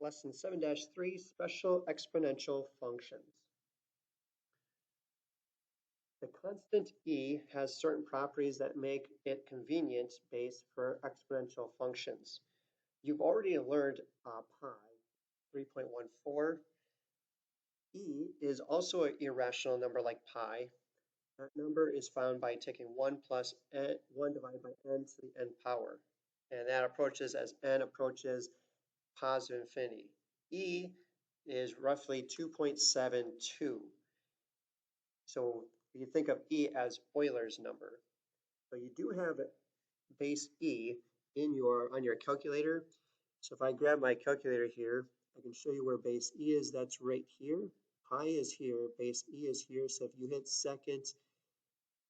Lesson 7-3, Special Exponential Functions. The constant e has certain properties that make it convenient base for exponential functions. You've already learned pi, 3.14. E is also an irrational number like pi. That number is found by taking 1 plus n, 1 divided by n to the n power. And that approaches as n approaches positive infinity. E is roughly 2.72. So you think of E as Euler's number. So you do have base E on your calculator. So if I grab my calculator here, I can show you where base E is. That's right here. Pi is here, base E is here. So if you hit second,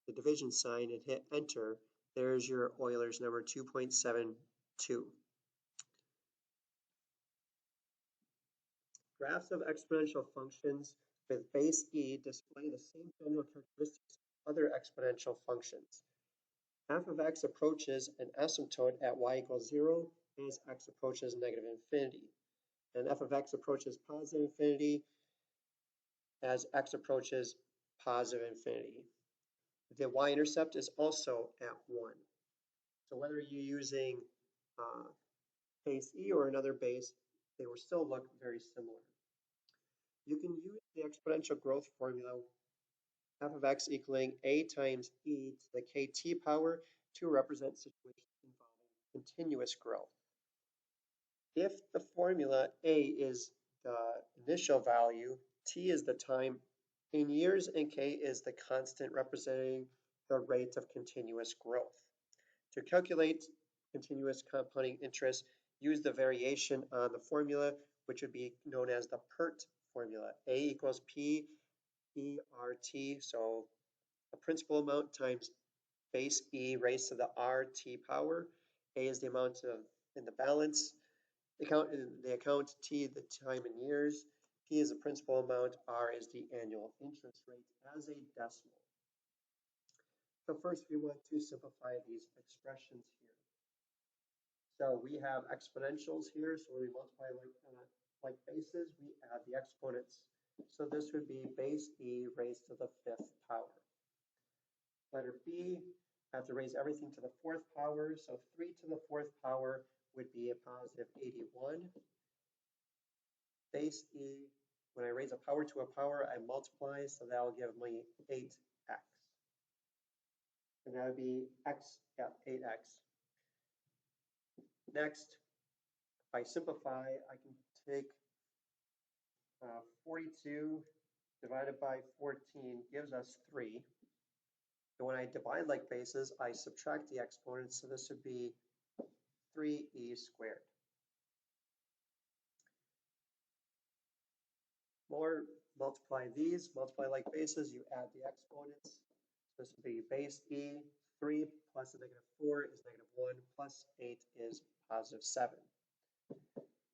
the division sign, and hit enter, there's your Euler's number, 2.72. Graphs of exponential functions with base E display the same general characteristics of other exponential functions. F of x approaches an asymptote at y equals 0 as x approaches negative infinity. And f of x approaches positive infinity as x approaches positive infinity. The y-intercept is also at 1. So whether you're using base E or another base, they will still look very similar. You can use the exponential growth formula f of x equaling a times e to the kt power to represent situations involving continuous growth. If the formula a is the initial value, t is the time in years, and k is the constant representing the rate of continuous growth. To calculate continuous compounding interest, use the variation on the formula, which would be known as the PERT formula. A equals P ERT, so the principal amount times base E raised to the RT power. A is the amount in the balance. The account, T the time in years. P is the principal amount. R is the annual interest rate as a decimal. So first we want to simplify these expressions here. So we have exponentials here. So when we multiply like bases, we add the exponents. So this would be base E raised to the 5th power. Letter B, I have to raise everything to the 4th power. So 3 to the 4th power would be a positive 81. Base E, when I raise a power to a power, I multiply, so that will give me 8x. And that would be x, yeah, 8x. Next, if I simplify, I can take 42 divided by 14 gives us 3. And when I divide like bases, I subtract the exponents, so this would be 3e squared. More, multiply these, multiply like bases, you add the exponents. So this would be base e, 3 plus a negative 4 is negative 1, plus 8 is positive 7.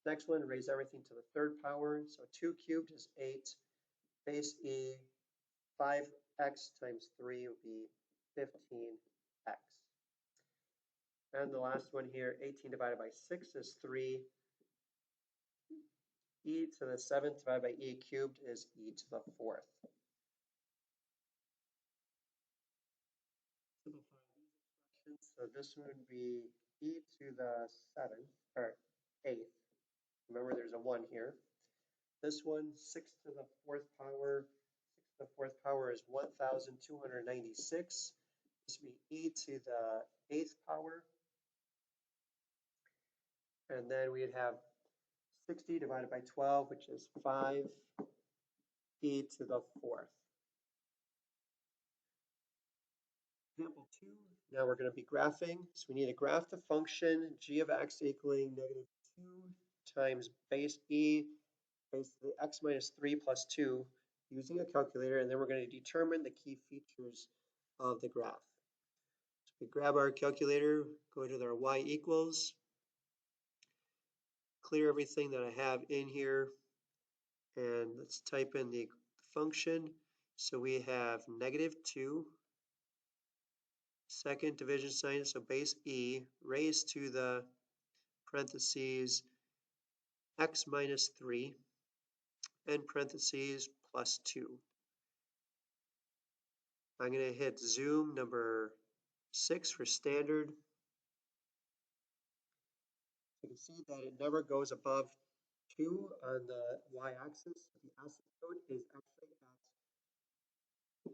Next one, raise everything to the 3rd power. So 2 cubed is 8. Base e, 5x times 3 would be 15x. And the last one here, 18 divided by 6 is 3. E to the 7th divided by e cubed is e to the 4th. Simplify these expressions. So this would be e to the 7th, or 8th. Remember there's a 1 here. This one, 6 to the 4th power. 6 to the 4th power is 1,296. This would be e to the 8th power. And then we'd have 60 divided by 12, which is 5, e to the 4th. Example 2, now we're going to be graphing. So we need to graph the function g of x equaling negative 2 times base e raised to the x minus 3 plus 2 using a calculator, and then we're going to determine the key features of the graph. So we grab our calculator, go to our y equals, clear everything that I have in here, and let's type in the function. So we have negative 2, second division sign, so base e raised to the parentheses x minus 3, and parentheses plus 2. I'm going to hit zoom number 6 for standard. You can see that it never goes above 2 on the y-axis. The asymptote is actually at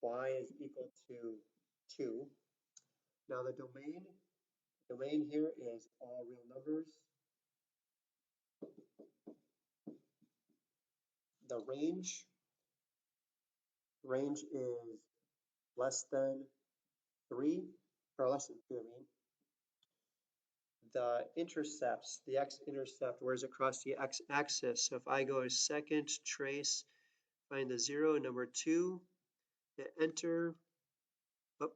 y is equal to 2. Now the domain here is all real numbers. The range is less than 3, or less than 2, I mean. The intercepts, the x-intercept, where is it across the x-axis? So if I go to second, trace, find the 0, number 2, hit enter. Oh,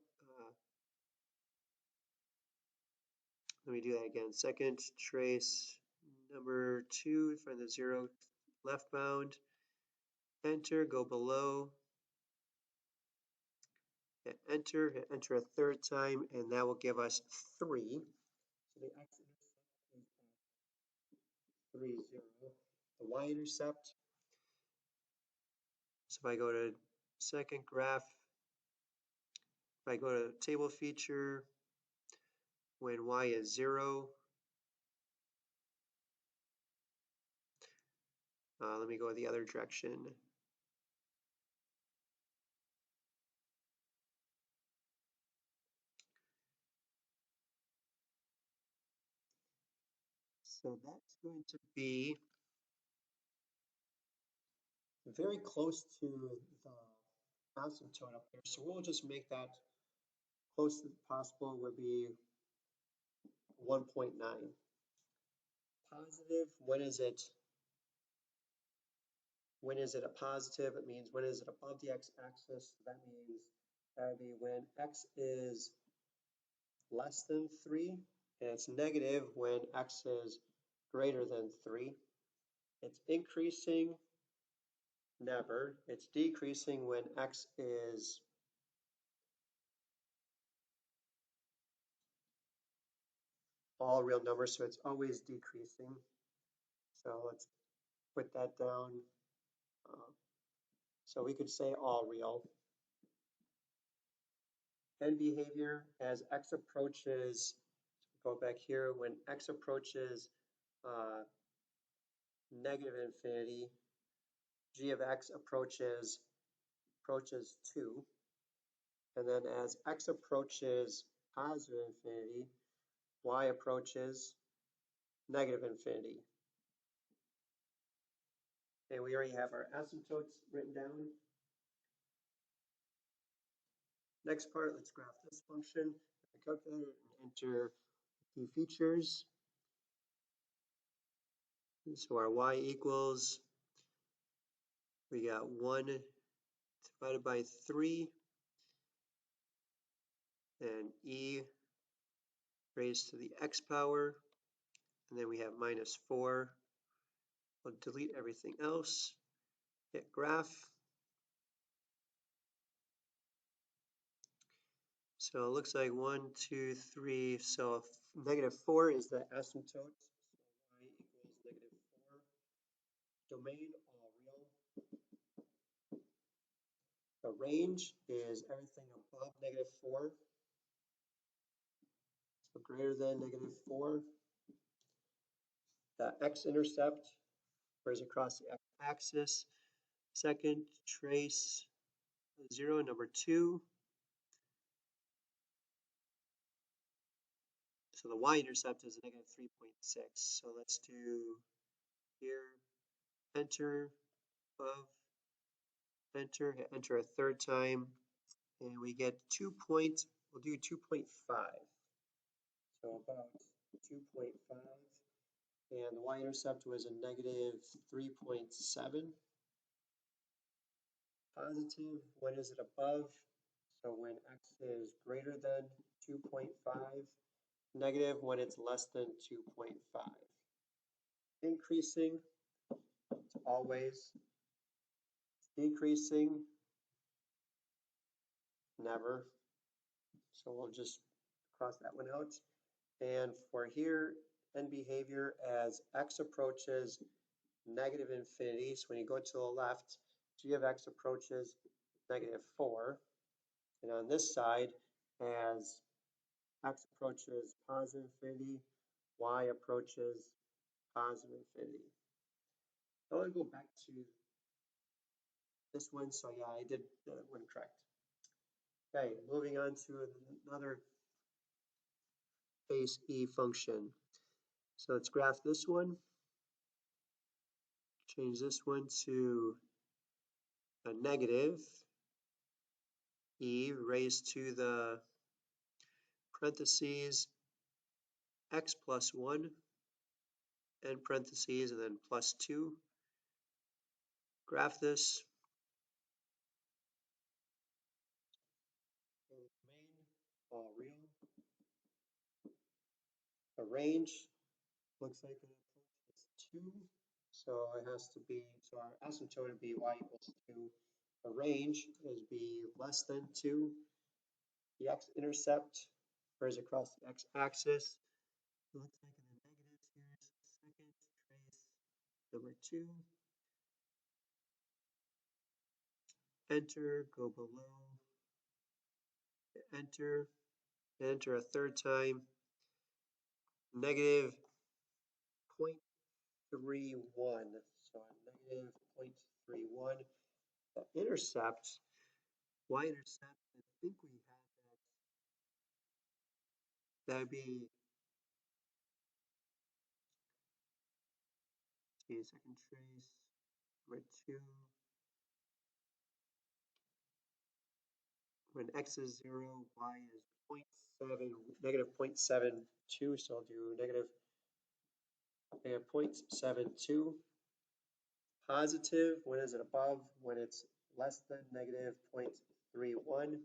let me do that again. Second, trace, number 2, find the 0, left bound, enter, go below, hit enter a third time, and that will give us 3. So the x-intercept is at 3, 0. The y-intercept, so if I go to second graph, if I go to table feature, when y is 0, let me go the other direction. So that's going to be very close to the asymptote up there. So we'll just make that close as possible, would be 1.9. Positive, when is it a positive? It means when is it above the x-axis? That means that would be when x is less than 3, and it's negative when x is greater than 3. It's increasing, never. It's decreasing when x is all real numbers, so it's always decreasing. So let's put that down. So we could say all real. End behavior as x approaches, go back here, when x approaches negative infinity, g of x approaches 2. And then as x approaches positive infinity, y approaches negative infinity. And we already have our asymptotes written down. Next part, let's graph this function. The calculator and enter key features. So our y equals, we got 1 divided by 3, and e raised to the x power, and then we have minus 4. We'll delete everything else, hit graph. So it looks like 1, 2, 3, so negative 4 is the asymptote, so y equals negative 4. Domain, all real. The range is everything above negative 4, so greater than negative 4. The x-intercept is across the x-axis. Second, trace 0, number 2. So the y-intercept is negative 3.6. So let's do here, enter, above, enter, hit enter a third time, and we get 2 points. We'll do 2.5. So about 2.5. And the y-intercept was a negative 3.7. Positive, when is it above? So when x is greater than 2.5. Negative, when it's less than 2.5. Increasing, it's always. Decreasing, never. So we'll just cross that one out. And for here, end behavior as x approaches negative infinity. So when you go to the left, g of x approaches -4. And on this side, as x approaches positive infinity, y approaches positive infinity. I want to go back to this one. So yeah, I did that one correct. Okay, moving on to another base E function. So let's graph this one. Change this one to a negative E raised to the parentheses x plus 1 and parentheses and then plus 2. Graph this. Domain, all real. The range looks like an approach is 2. So it has to be, so our asymptote would be y equals 2. The range is b less than 2. The x-intercept occurs across the x-axis. It looks like in the negatives here. So second trace number 2. Enter, go below, enter a third time. Negative 0.31. So negative 0.31. The intercept, y-intercept, I think we had that. That would be, see, second trace, number 2. When x is 0, y is 0.7, negative 0.72. So I'll do negative 0.72. Positive, when is it above? When it's less than negative 0.31.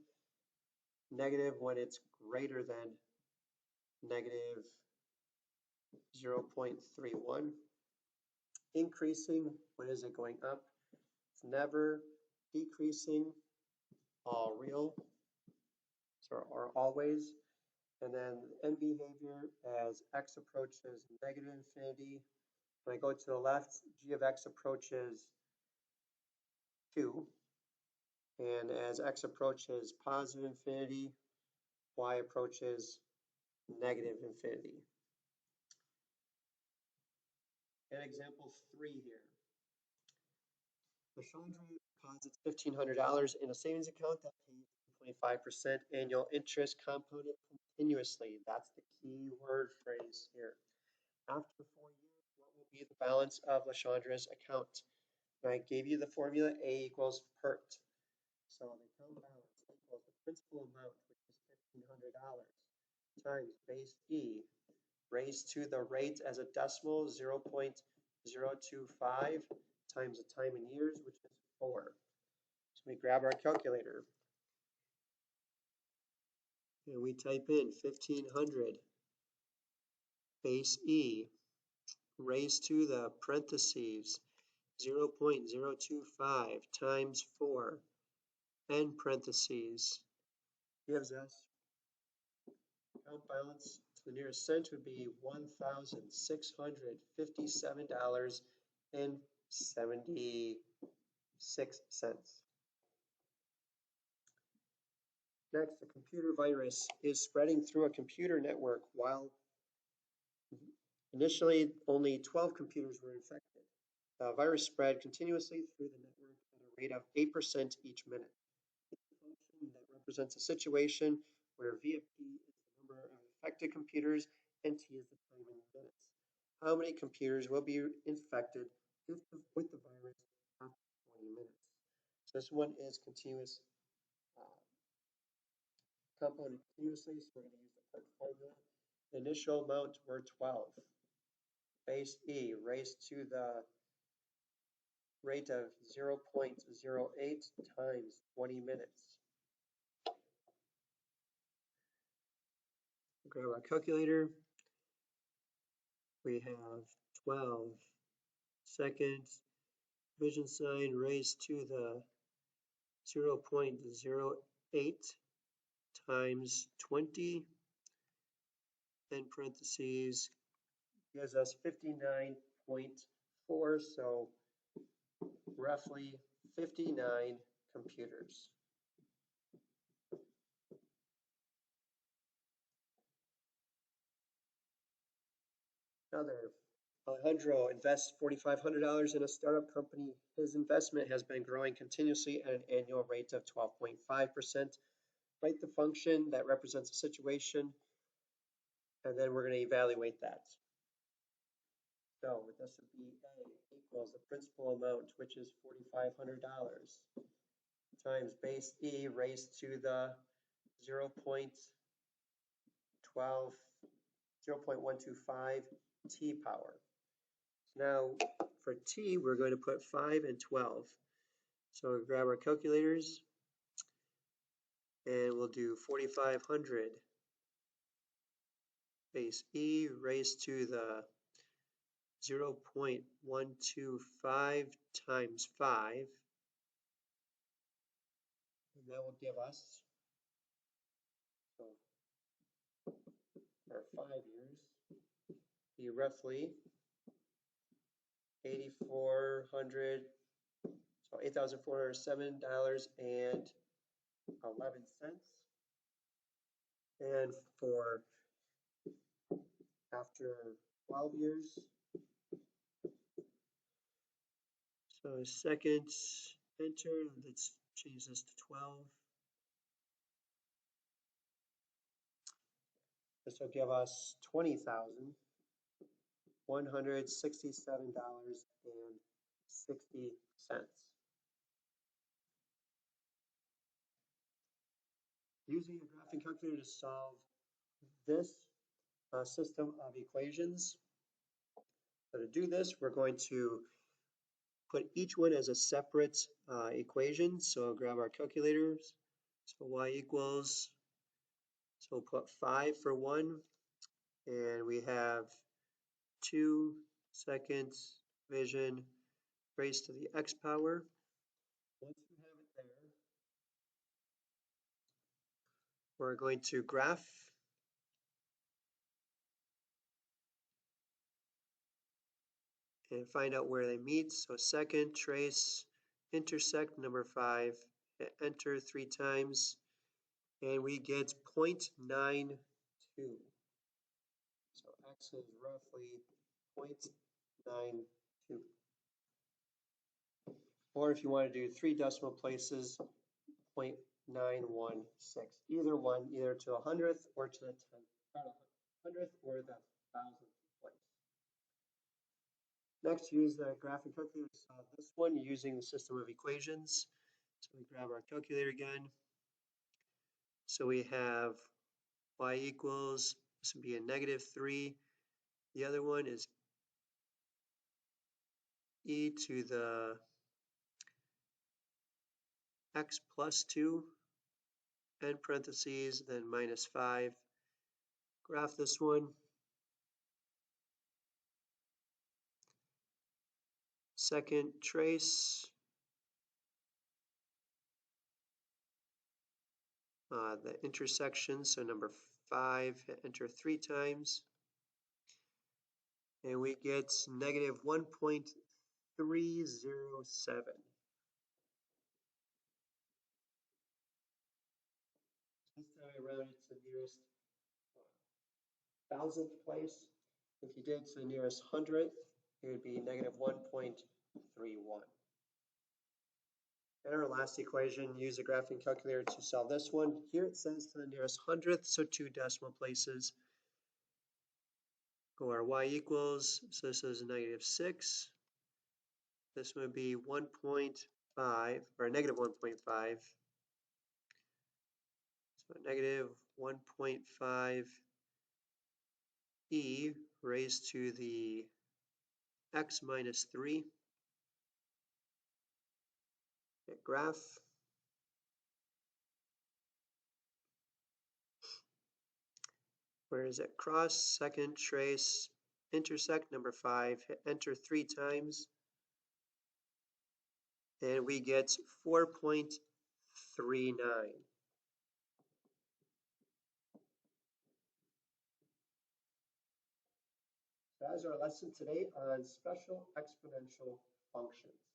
Negative when it's greater than negative 0.31. Increasing, when is it going up? It's never. Decreasing, all real, or always. And then end behavior as x approaches negative infinity. When I go to the left, g of x approaches 2. And as x approaches positive infinity, y approaches negative infinity. And example 3 here. Lashandra deposits $1,500 in a savings account that pays 2.5% annual interest compounded continuously. That's the key word phrase here. After 4 years, what will be the balance of Lashandra's account? And I gave you the formula A equals PERT. So the account balance equals the principal amount, which is $1,500, times base E raised to the rate as a decimal 0.025 times the time in years, which is 4. So we grab our calculator and we type in 1,500 base E raised to the parentheses 0.025 times 4 end parentheses gives us account balance to the nearest cent would be $1,657.76. Next, a computer virus is spreading through a computer network while initially only 12 computers were infected. The virus spread continuously through the network at a rate of 8% each minute. It's a function that represents a situation where VFP is the number of infected computers and T is the time in minutes. How many computers will be infected with the virus after 20 minutes? So this one is continuous, compounded continuously, so we're going to use the PERT formula. The initial amount were 12. Base E raised to the rate of 0.08 times 20 minutes. Grab our calculator. We have 12 seconds, division sign raised to the 0.08 times 20, and parentheses gives us 59.4, so roughly 59 computers. Another Alejandro invests $4,500 in a startup company. His investment has been growing continuously at an annual rate of 12.5%. Write the function that represents a situation, and then we're going to evaluate that. So this would be A equals the principal amount, which is $4,500, times base E raised to the 0.125 t power. Now for t, we're going to put 5 and 12. So we'll grab our calculators and we'll do 4,500 base E raised to the 0.125 times 5. And that will give us, so for 5 years, be roughly 8,400, so $8,407.11. And for after 12 years, so second enter, let's change this to 12. This will give us $20,167.60. Using a graphing calculator to solve this system of equations. So to do this, we're going to put each one as a separate equation. So I'll grab our calculators. So y equals, so we'll put 5 for 1, and we have 2 seconds division raised to the x power. Once we have it there, we're going to graph and find out where they meet. So second, trace, intersect number 5, hit enter 3 times, and we get 0.92. So x is roughly 0.92. Or if you want to do 3 decimal places, 0.916. Either one, either to the 100th or to the 100th or the 1000th place. Next, use the graphing calculator to solve this one using the system of equations. So we grab our calculator again. So we have y equals, this would be a -3. The other one is e to the x plus 2, end parentheses, then -5. Graph this one. Second, trace the intersection, so number 5, hit enter 3 times. And we get -1.307. This time I rounded to the nearest 1000th place. If you did to the nearest 100th, it would be -1.31. And our last equation, use a graphing calculator to solve this one. Here it says to the nearest 100th, so 2 decimal places. Go our y equals, so this is -6. This would be 1.5, or -1.5. So -1.5 e raised to the x minus 3. Hit graph. Where is it? Cross, second, trace, intersect number 5, hit enter 3 times. And we get 4.39. That is our lesson today on special exponential functions.